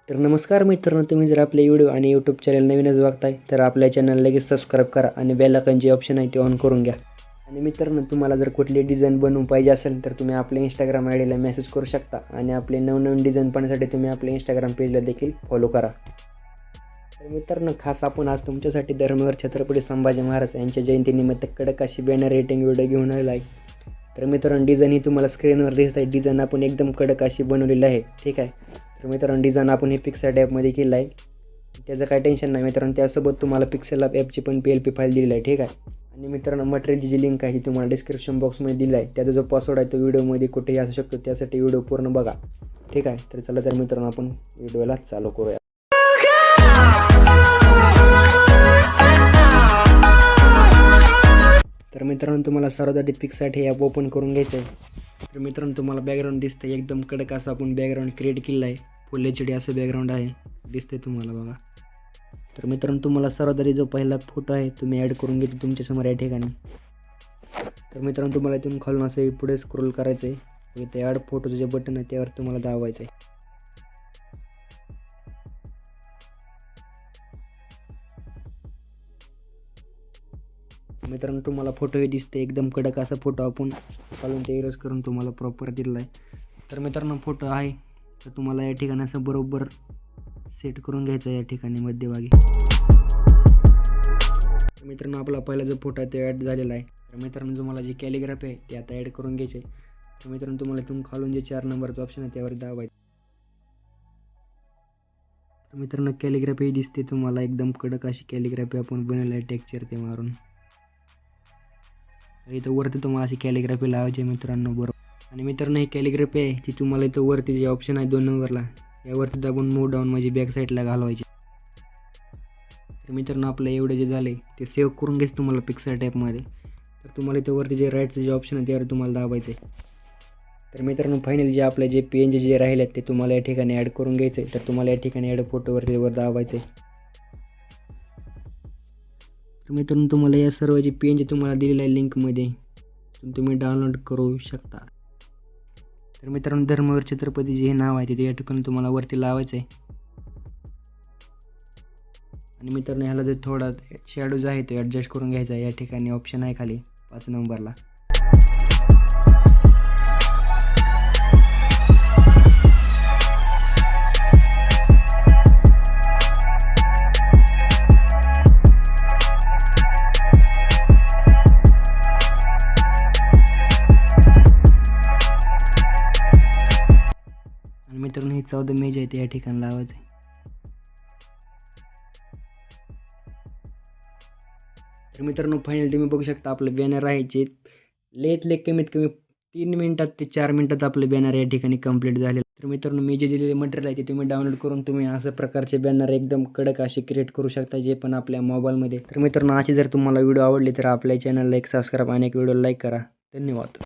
तर नमस्कार मित्रांनो, तुम्ही जर आपले व्हिडिओ आणि यूट्यूब चॅनल नवीनच बघताय तर आपल्या चॅनल लगेच सबस्क्राईब करा आणि बेल आयकॉन जे ऑप्शन आहे ते ऑन करून घ्या. आणि मित्रांनो, तुम्हाला जर कुठली डिझाईन बनवून पाहिजे असेल तर तुम्ही आपल्या इंस्टाग्राम आयडीला मेसेज करू शकता आणि आपले नवनवीन डिझाईन पाहण्यासाठी तुम्ही आपल्या इंस्टाग्राम पेजला देखील फॉलो करा. तर मित्रांनो, खास आपण आज तुमच्यासाठी धर्मवीर छत्रपती संभाजी महाराज यांच्या जयंतीनिमित्त कडक अशी बॅनर रेटिंग व्हिडिओ घेऊन आलेला आहे. तर मित्रांनो, डिझाईन ही तुम्हाला स्क्रीनवर दिसत आहे. डिझाईन आपण एकदम कडक अशी बनवलेली आहे, ठीक आहे. तर मित्रांनो, डिझाईन आपण हे पिक्सेल ॲपमध्ये केलं आहे. त्याचं काही टेन्शन नाही मित्रांनो. त्यासोबत तुम्हाला पिक्सेल ॲपची पण PLP फाईल दिलेली आहे, ठीक आहे. आणि मित्रांनो, मटेरियलची जी लिंक आहे ती तुम्हाला डिस्क्रिप्शन बॉक्समध्ये दिली आहे. त्याचा जो पासवर्ड आहे तो व्हिडिओमध्ये कुठेही असू शकतो, त्यासाठी व्हिडिओ पूर्ण बघा, ठीक आहे. तर चला तर मित्रांनो, आपण व्हिडिओला चालू करूया. तर मित्रांनो, तुम्हाला सर्वात आधी पिक्सआर्ट हे ॲप ओपन करून घ्यायचं आहे. तर मित्रांनो, तुम्हाला बॅकग्राऊंड दिसतं आहे एकदम कडक असं आपण बॅकग्राऊंड क्रिएट केलं आहे. फुल HD असं बॅकग्राऊंड आहे, दिसतंय तुम्हाला बघा. तर मित्रांनो, तुम्हाला सर्वात आधी जो पहिला फोटो आहे तुम्ही ॲड करून घेतो तुमच्यासमोर या ठिकाणी. तर मित्रांनो, तुम्हाला इथून खालून असं पुढे स्क्रोल करायचं आहे. इथे ॲड फोटोचं जे बटन आहे त्यावर तुम्हाला दाबायचं आहे. मित्रांनो, तुम्हाला फोटो हे दिसते एकदम कडक असा फोटो आपण खालून ते इरेज करून तुम्हाला प्रॉपर दिलेला आहे. तर मित्रांनो, फोटो आहे तर तुम्हाला या ठिकाणी असं बरोबर सेट करून घ्यायचं आहे या ठिकाणी मध्यभागी. तर मित्रांनो, आपला पहिला जो फोटो आहे तो ॲड झालेला आहे. तर मित्रांनो, तुम्हाला जी कॅलिग्राफी आहे ते आता ॲड करून घ्यायचे. तर मित्रांनो, तुम्हाला इथून खालून जे 4 नंबरचं ऑप्शन आहे त्यावर दाबायचं. तर मित्रांनो, कॅलिग्राफी दिसते तुम्हाला एकदम कडक अशी कॅलिग्राफी आपण बनवली आहे टेक्स्चर ते मारून. इथं वरती तुम्हाला अशी कॅलिग्राफी लावायची आहे मित्रांनो, बरोबर. आणि मित्रांनो, ही कॅलिग्राफी आहे ती तुम्हाला इथं वरती जे ऑप्शन आहे 2 नंबरला यावरती दाबून मूव डाऊन म्हणजे बॅक साईडला घालवायची. तर मित्रांनो, आपलं एवढं जे झाले ते सेव्ह करून घ्यायचं तुम्हाला पिक्सेल ॲपमध्ये. तर तुम्हाला इथं वरती जे राईटचं जे ऑप्शन आहे त्यावर तुम्हाला दाबायचं आहे. तर मित्रांनो, फायनली जे आपले जे PNG जे राहिले आहेत ते तुम्हाला या ठिकाणी ॲड करून घ्यायचं आहे. तर तुम्हाला या ठिकाणी ॲड फोटोवरती वर दाबायचं आहे. तर मित्रांनो, तुम्हाला या सर्वाची PNG तुम्हाला दिलेल्या आहे लिंकमध्ये, तुम्ही डाउनलोड करू शकता. तर मित्रांनो, धर्मवीर छत्रपती जे हे नाव आहे ते या ठिकाणी तुम्हाला वरती लावायचं आहे. आणि मित्रांनो, ह्याला जो थोडा शॅडोज आहे तो ॲडजस्ट करून घ्यायचा आहे. या ठिकाणी ऑप्शन आहे खाली 5 नंबरला. आणि मित्रांनो, ही 14 मेज आहे ते या ठिकाणी लावायचं आहे. तर मित्रांनो, फायनल तुम्ही बघू शकता आपलं बॅनर आहे जे लय कमीत कमी 3 मिनिटात ते 4 मिनिटात आपले बॅनर या ठिकाणी कंप्लीट झाले. तर मित्रांनो, मी जे दिलेले मटेरियल आहे ते तुम्ही डाउनलोड करून तुम्ही अशा प्रकारचे बॅनर एकदम कडक असे क्रिएट करू शकता जे पण आपल्या मोबाईलमध्ये. तर मित्रांनो, अशी जर तुम्हाला व्हिडिओ आवडली तर आपल्या चॅनलला एक सबस्क्राईब आणि एक व्हिडिओ लाईक करा. धन्यवाद.